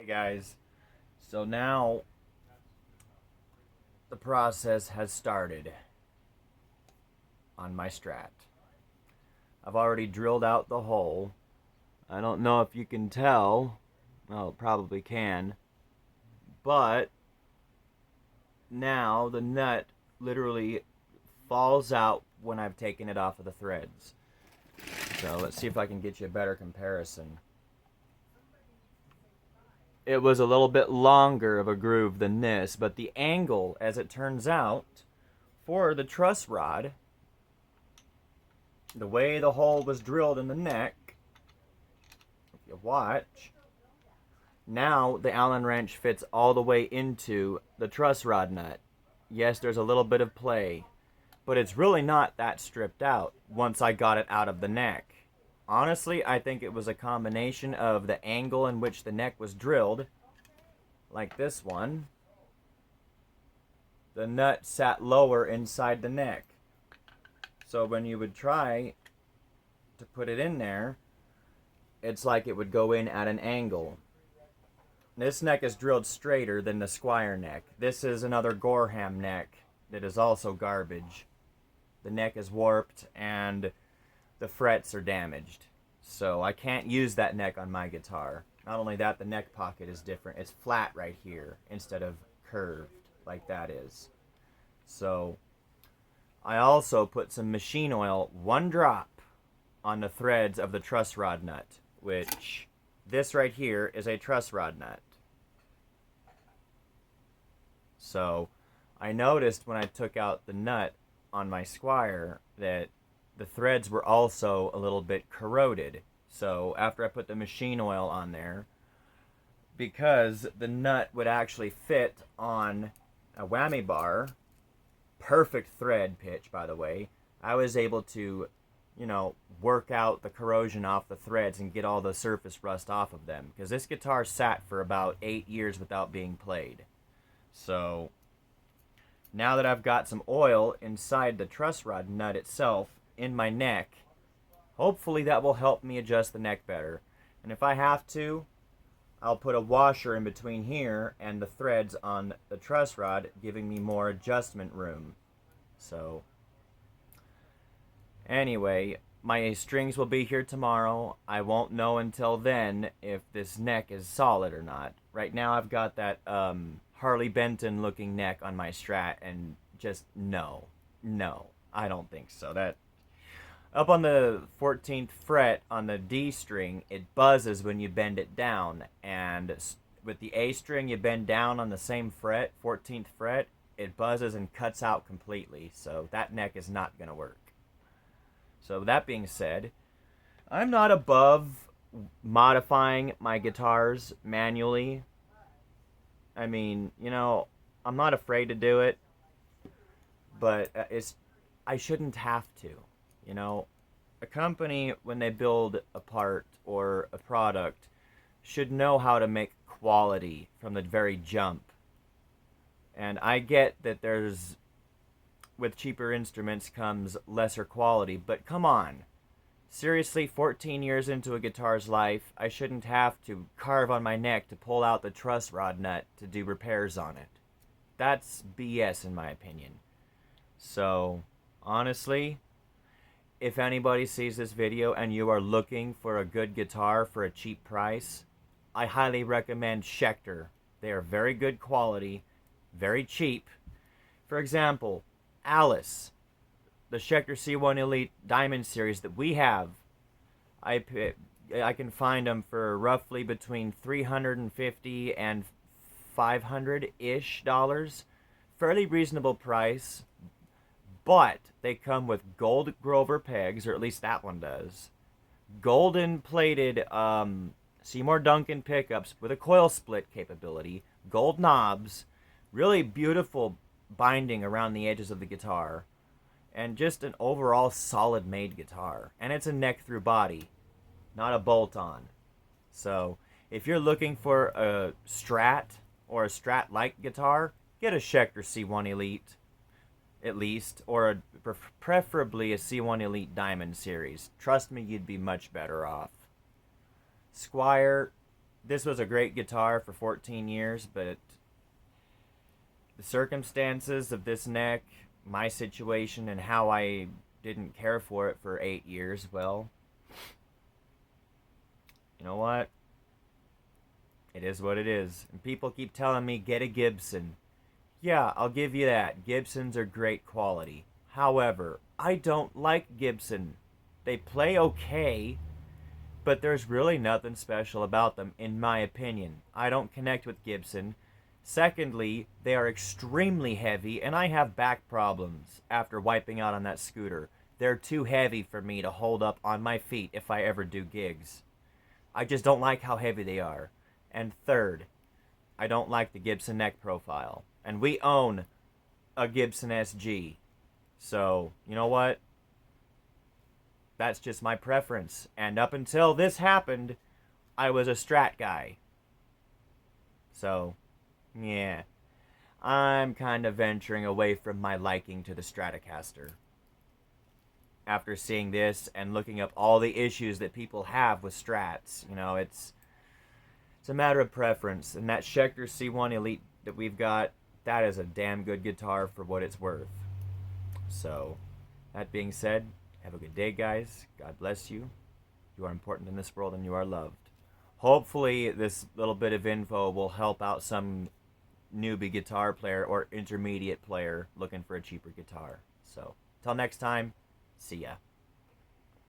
Hey guys, so now the process has started on my Strat. I've already drilled out the hole. I don't know if you can tell. Well, probably can. But now the nut literally falls out when I've taken it off of the threads. So let's see if I can get you a better comparison. It was a little bit longer of a groove than this, but the angle, as it turns out, for the truss rod, the way the hole was drilled in the neck, if you watch, now the Allen wrench fits all the way into the truss rod nut. Yes, there's a little bit of play, but it's really not that stripped out once I got it out of the neck. Honestly, I think it was a combination of the angle in which the neck was drilled, like this one. The nut sat lower inside the neck. So when you would try to put it in there, it's like it would go in at an angle. This neck is drilled straighter than the Squire neck. This is another Gorham neck that is also garbage. The neck is warped and the frets are damaged. So I can't use that neck on my guitar. Not only that, the neck pocket is different. It's flat right here instead of curved like that is. So I also put some machine oil, 1 drop, on the threads of the truss rod nut, which this right here is a truss rod nut. So I noticed when I took out the nut on my Squire that the threads were also a little bit corroded. So after I put the machine oil on there, because the nut would actually fit on a whammy bar, perfect thread pitch by the way, I was able to, work out the corrosion off the threads and get all the surface rust off of them. Because this guitar sat for about 8 years without being played. So now that I've got some oil inside the truss rod nut itself in my neck, hopefully that will help me adjust the neck better. And if I have to, I'll put a washer in between here and the threads on the truss rod, giving me more adjustment room. So anyway, my strings will be here tomorrow. I won't know until then if this neck is solid or not. Right now I've got that Harley Benton looking neck on my Strat, and just no, I don't think so. That up on the 14th fret on the D string, it buzzes when you bend it down, and with the A string you bend down on the same fret, 14th fret, it buzzes and cuts out completely. So that neck is not going to work. So that being said, I'm not above modifying my guitars manually. I mean, I'm not afraid to do it, but I shouldn't have to. A company, when they build a part or a product, should know how to make quality from the very jump. And I get that with cheaper instruments comes lesser quality, but come on. Seriously, 14 years into a guitar's life, I shouldn't have to carve on my neck to pull out the truss rod nut to do repairs on it. That's BS in my opinion. So, honestly, if anybody sees this video and you are looking for a good guitar for a cheap price, I highly recommend Schecter. They are very good quality, very cheap. For example, Alice, the Schecter C1 Elite Diamond Series that we have, I can find them for roughly between $350 and $500-ish dollars. Fairly reasonable price, but they come with gold Grover pegs, or at least that one does. Golden plated Seymour Duncan pickups with a coil split capability, gold knobs, really beautiful binding around the edges of the guitar, and just an overall solid made guitar. And it's a neck through body, not a bolt on. So if you're looking for a Strat or a Strat like guitar, get a Schecter C1 Elite at least, or preferably a C1 Elite Diamond Series. Trust me, you'd be much better off. Squire, this was a great guitar for 14 years, but the circumstances of this neck, my situation, and how I didn't care for it for 8 years, well, you know what? It is what it is. And people keep telling me, get a Gibson. Yeah, I'll give you that. Gibsons are great quality. However, I don't like Gibson. They play okay, but there's really nothing special about them, in my opinion. I don't connect with Gibson. Secondly, they are extremely heavy, and I have back problems after wiping out on that scooter. They're too heavy for me to hold up on my feet if I ever do gigs. I just don't like how heavy they are. And third, I don't like the Gibson neck profile. And we own a Gibson SG. So, you know what? That's just my preference. And up until this happened, I was a Strat guy. So, yeah. I'm kind of venturing away from my liking to the Stratocaster. After seeing this and looking up all the issues that people have with Strats, you know, it's a matter of preference. And that Schecter C1 Elite that we've got, that is a damn good guitar for what it's worth. So, that being said, have a good day, guys. God bless you. You are important in this world and you are loved. Hopefully, this little bit of info will help out some newbie guitar player or intermediate player looking for a cheaper guitar. So, till next time, see ya.